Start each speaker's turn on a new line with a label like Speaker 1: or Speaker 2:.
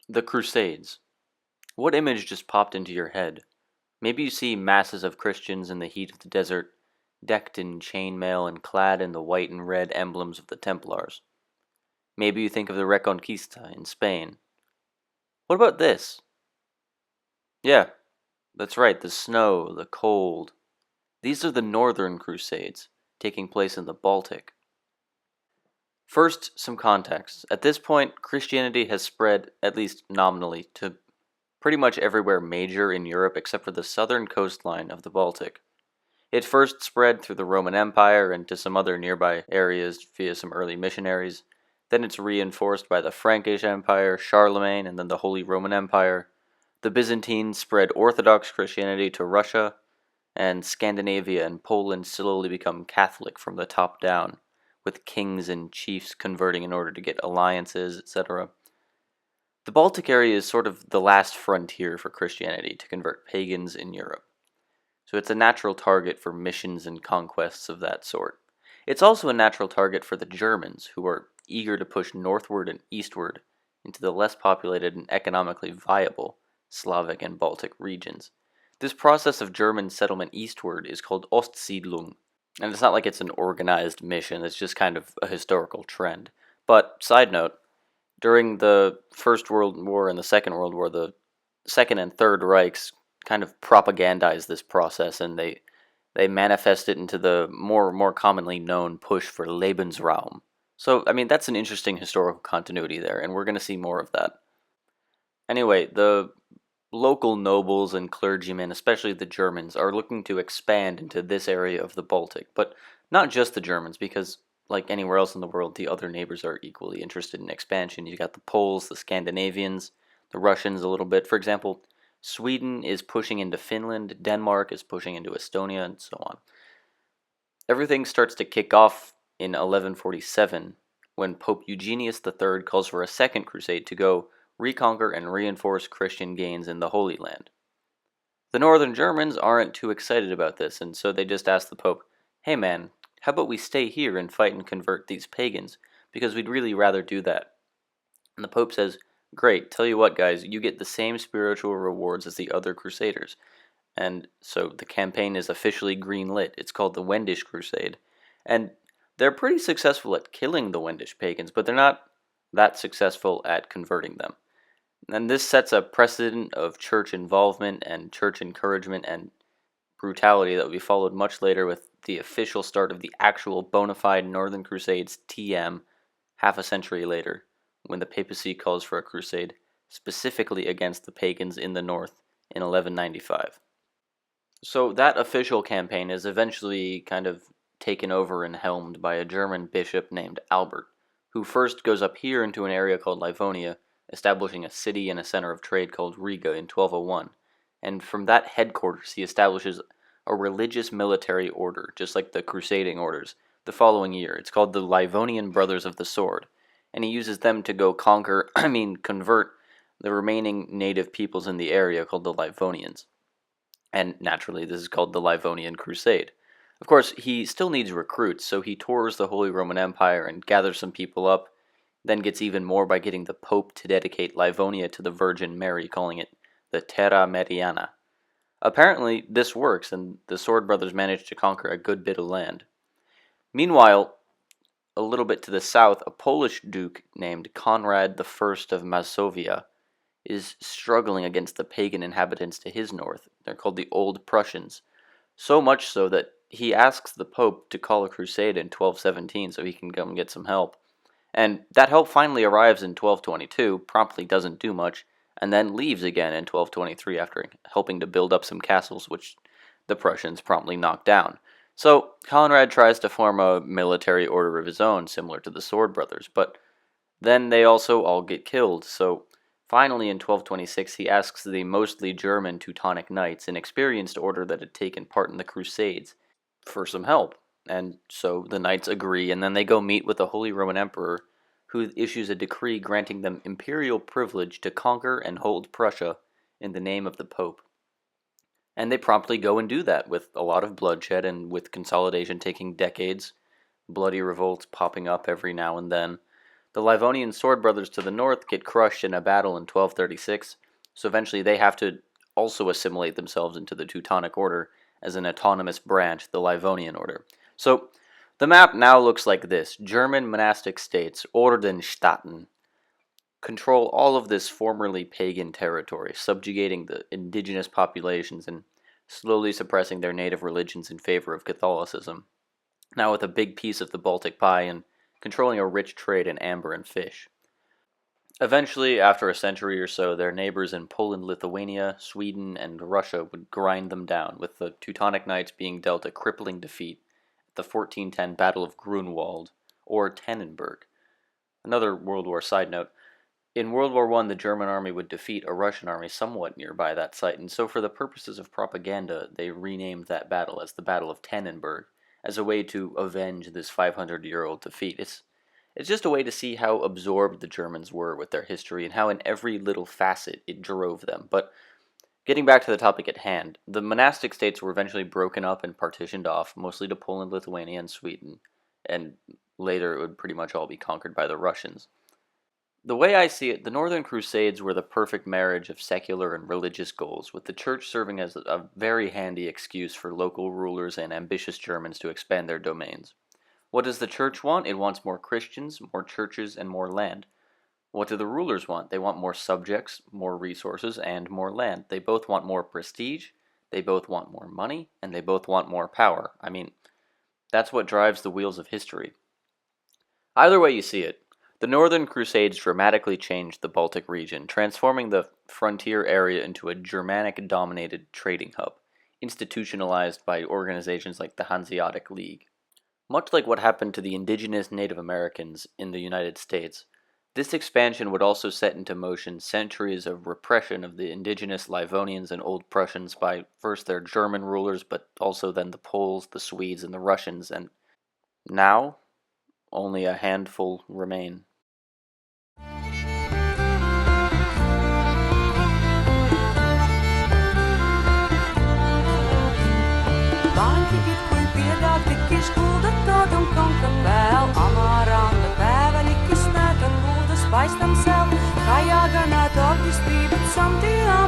Speaker 1: The Crusades. What image just popped into your head? Maybe you see masses of Christians in the heat of the desert, decked in chainmail and clad in the white and red emblems of the Templars. Maybe you think of the Reconquista in Spain. What about this? Yeah, that's right, the snow, the cold. These are the Northern Crusades, taking place in the Baltic. First, some context. At this point, Christianity has spread, at least nominally, to pretty much everywhere major in Europe except for the southern coastline of the Baltic. It first spread through the Roman Empire and to some other nearby areas via some early missionaries. Then it's reinforced by the Frankish Empire, Charlemagne, and then the Holy Roman Empire. The Byzantines spread Orthodox Christianity to Russia, and Scandinavia and Poland slowly become Catholic from the top down, with kings and chiefs converting in order to get alliances, etc. The Baltic area is sort of the last frontier for Christianity to convert pagans in Europe. So it's a natural target for missions and conquests of that sort. It's also a natural target for the Germans, who are eager to push northward and eastward into the less populated and economically viable Slavic and Baltic regions. This process of German settlement eastward is called Ostsiedlung, and it's not like it's an organized mission, it's just kind of a historical trend. But, side note, during the First World War and the Second World War, the Second and Third Reichs kind of propagandized this process, and they manifest it into the more commonly known push for Lebensraum. So, I mean, that's an interesting historical continuity there, and we're going to see more of that. Anyway, the local nobles and clergymen, especially the Germans, are looking to expand into this area of the Baltic, but not just the Germans, because like anywhere else in the world, the other neighbors are equally interested in expansion. You got the Poles, the Scandinavians, the Russians a little bit. For example, Sweden is pushing into Finland, Denmark is pushing into Estonia, and so on. Everything starts to kick off in 1147 when Pope Eugenius III calls for a second crusade to go reconquer and reinforce Christian gains in the Holy Land. The northern Germans aren't too excited about this, and so they just ask the Pope, hey man, how about we stay here and fight and convert these pagans, because we'd really rather do that. And the Pope says, great, tell you what guys, you get the same spiritual rewards as the other crusaders. And so the campaign is officially green-lit. It's called the Wendish Crusade. And they're pretty successful at killing the Wendish pagans, but they're not that successful at converting them. And this sets a precedent of church involvement and church encouragement and brutality that would be followed much later with the official start of the actual bona fide Northern Crusades TM half a century later, when the papacy calls for a crusade specifically against the pagans in the north in 1195. So that official campaign is eventually kind of taken over and helmed by a German bishop named Albert, who first goes up here into an area called Livonia, establishing a city and a center of trade called Riga in 1201. And from that headquarters, he establishes a religious military order, just like the crusading orders, the following year. It's called the Livonian Brothers of the Sword, and he uses them to go convert the remaining native peoples in the area called the Livonians. And naturally, this is called the Livonian Crusade. Of course, he still needs recruits, so he tours the Holy Roman Empire and gathers some people up, then gets even more by getting the Pope to dedicate Livonia to the Virgin Mary, calling it the Terra Mariana. Apparently, this works, and the Sword Brothers manage to conquer a good bit of land. Meanwhile, a little bit to the south, a Polish duke named Conrad I of Masovia is struggling against the pagan inhabitants to his north. They're called the Old Prussians. So much so that he asks the Pope to call a crusade in 1217 so he can come and get some help. And that help finally arrives in 1222, promptly doesn't do much, and then leaves again in 1223 after helping to build up some castles, which the Prussians promptly knock down. So Conrad tries to form a military order of his own, similar to the Sword Brothers, but then they also all get killed, so finally in 1226 he asks the mostly German Teutonic Knights, an experienced order that had taken part in the Crusades, for some help. And so the knights agree, and then they go meet with the Holy Roman Emperor, who issues a decree granting them imperial privilege to conquer and hold Prussia in the name of the Pope. And they promptly go and do that, with a lot of bloodshed and with consolidation taking decades, bloody revolts popping up every now and then. The Livonian sword brothers to the north get crushed in a battle in 1236, so eventually they have to also assimilate themselves into the Teutonic Order as an autonomous branch, the Livonian Order. So the map now looks like this. German monastic states, Ordenstaaten, control all of this formerly pagan territory, subjugating the indigenous populations and slowly suppressing their native religions in favor of Catholicism, now with a big piece of the Baltic pie and controlling a rich trade in amber and fish. Eventually, after a century or so, their neighbors in Poland, Lithuania, Sweden, and Russia would grind them down, with the Teutonic Knights being dealt a crippling defeat at the 1410 Battle of Grunwald, or Tannenberg. Another World War side note, in World War I, the German army would defeat a Russian army somewhat nearby that site, and so for the purposes of propaganda, they renamed that battle as the Battle of Tannenberg, as a way to avenge this 500-year-old defeat. It's just a way to see how absorbed the Germans were with their history, and how in every little facet it drove them. But getting back to the topic at hand, the monastic states were eventually broken up and partitioned off, mostly to Poland, Lithuania, and Sweden, and later it would pretty much all be conquered by the Russians. The way I see it, the Northern Crusades were the perfect marriage of secular and religious goals, with the church serving as a very handy excuse for local rulers and ambitious Germans to expand their domains. What does the church want? It wants more Christians, more churches, and more land. What do the rulers want? They want more subjects, more resources, and more land. They both want more prestige, they both want more money, and they both want more power. I mean, that's what drives the wheels of history. Either way you see it, the Northern Crusades dramatically changed the Baltic region, transforming the frontier area into a Germanic-dominated trading hub, institutionalized by organizations like the Hanseatic League. Much like what happened to the indigenous Native Americans in the United States, this expansion would also set into motion centuries of repression of the indigenous Livonians and Old Prussians by first their German rulers, but also then the Poles, the Swedes, and the Russians, and now only a handful remain.
Speaker 2: Paistam sev, kā jāganā topis brīvīt samtījām.